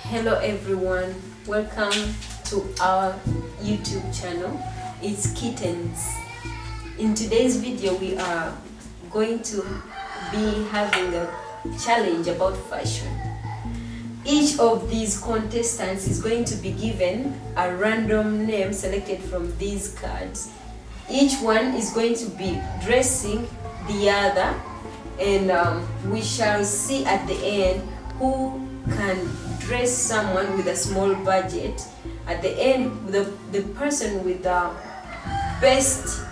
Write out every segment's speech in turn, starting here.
Hello everyone, welcome to our YouTube channel. It's Kittens. In today's video we are going to be having a challenge about fashion. Each of these contestants is going to be given a random name selected from these cards. Each one is going to be dressing the other, and we shall see at the end who can dress someone with a small budget. At the end, the person with the best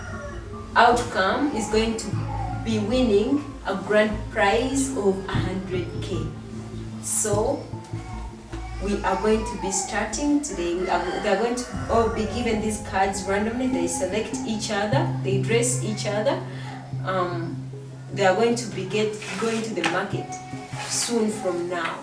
outcome is going to be winning a grand prize of 100k. So we are going to be starting today. They are going to all be given these cards randomly. They select each other, they dress each other. They are going to be going to the market soon from now.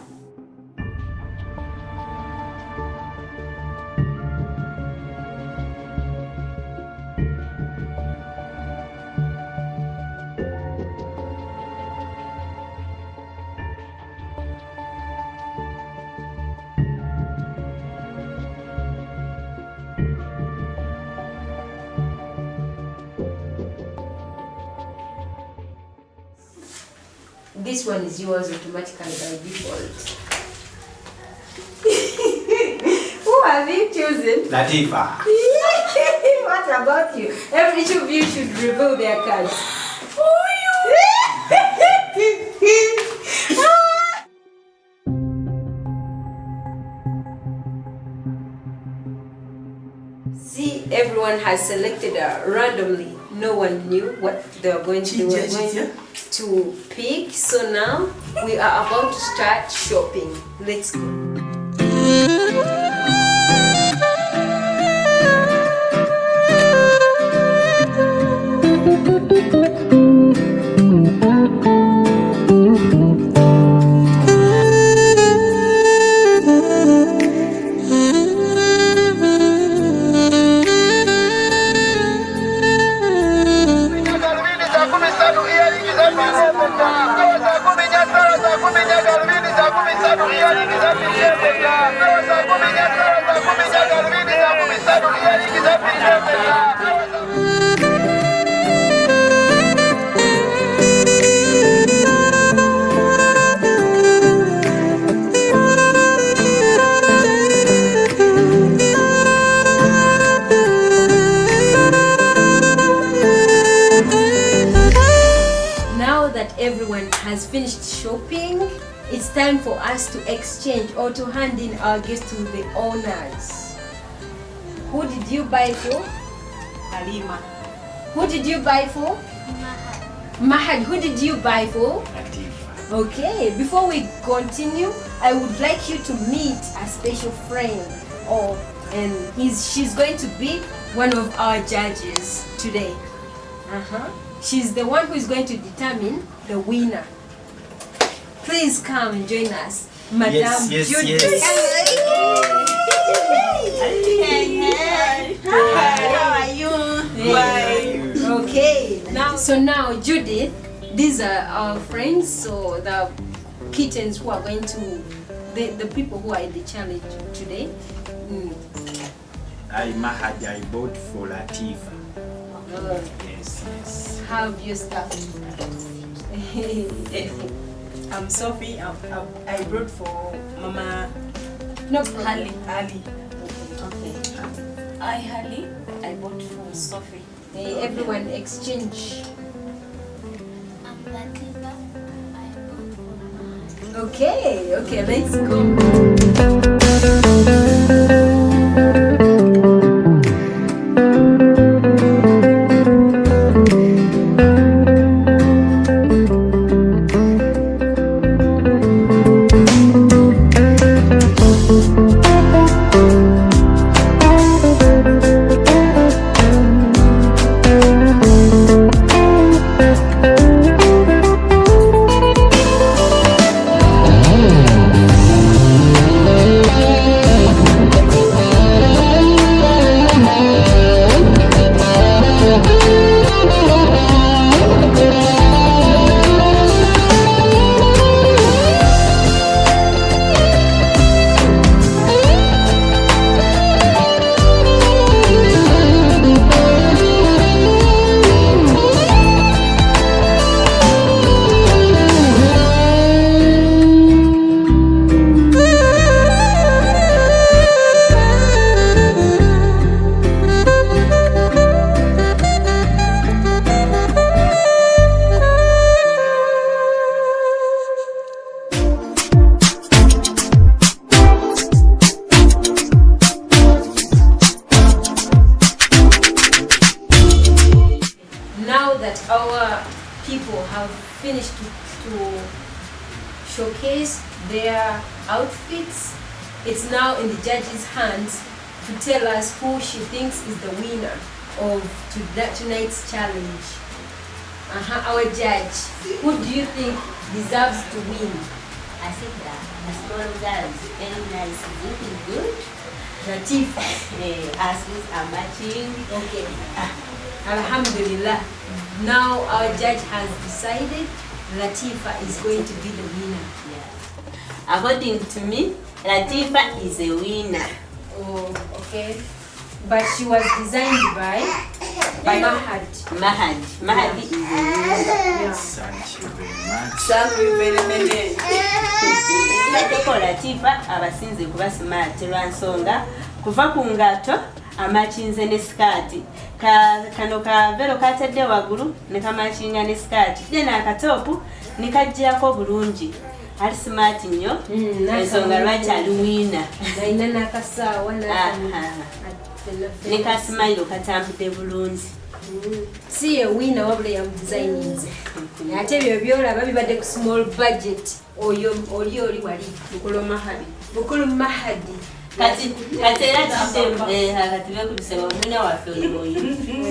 This one is yours automatically by default. Who have you chosen? Latifa. What about you? Each of you should reveal their cards. See, everyone has selected randomly. No one knew what they were going to do. We're going to pick. So now we are about to start shopping. Let's go. Everyone has finished shopping. It's time for us to exchange or to hand in our gifts to the owners. Who did you buy for? Halima. Who did you buy for? Mahad. Who did you buy for? Latifa. Okay, before we continue, I would like you to meet a special friend, she's going to be one of our judges today. She's the one who is going to determine the winner. Please come and join us, Madame Judith. Yes. Hey. How are you? Okay. Now, Judith, these are our friends. So the kittens who are going to, the people who are in the challenge today. Mahad, I bought for Latifa. Yes. Have your stuff. I'm Sophie. I brought for Mama. No, Ali. Okay. I Hali. I bought for Sophie. Hey, everyone exchange. I'm Latifa. I bought for Mahad. Okay, let's go. finished to showcase their outfits. It's now in the judge's hands to tell us who she thinks is the winner of tonight's challenge. Our judge, who do you think deserves to win? I think that the small girl is very nice, looking good. Latifa. Asses are matching. Okay. Alhamdulillah. Now our judge has decided Latifa is going to be the winner. Yeah. According to me, Latifa is a winner. Oh, okay. But she was designed by Mahad. Mahad is a winner. Thank you very much. Thank you very much. Bateko Latifa abasinze kuba smart lwansonga kuva ku ngato amakinze ne skati kano ka vero katedde wagulu ne kamachinga ne skati then akatopu nikajjako bulungi ali smart nnyo ensonga lwaki ali wina naina nakasawa ne kasmailo katambudde bulungi. Si a winner wabula yamudesigning ate ebyo byolaba bibadde ku small budget oli wali Bukulu Mahadi kati era kati bekubise omwina waffe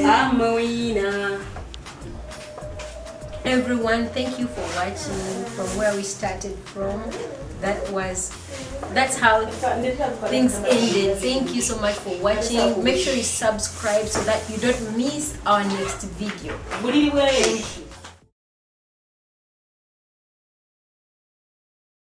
Amawina. Everyone, thank you for watching from where we started from. That's how things ended. Thank you so much for watching. Make sure you subscribe so that you don't miss our next video. Thank you.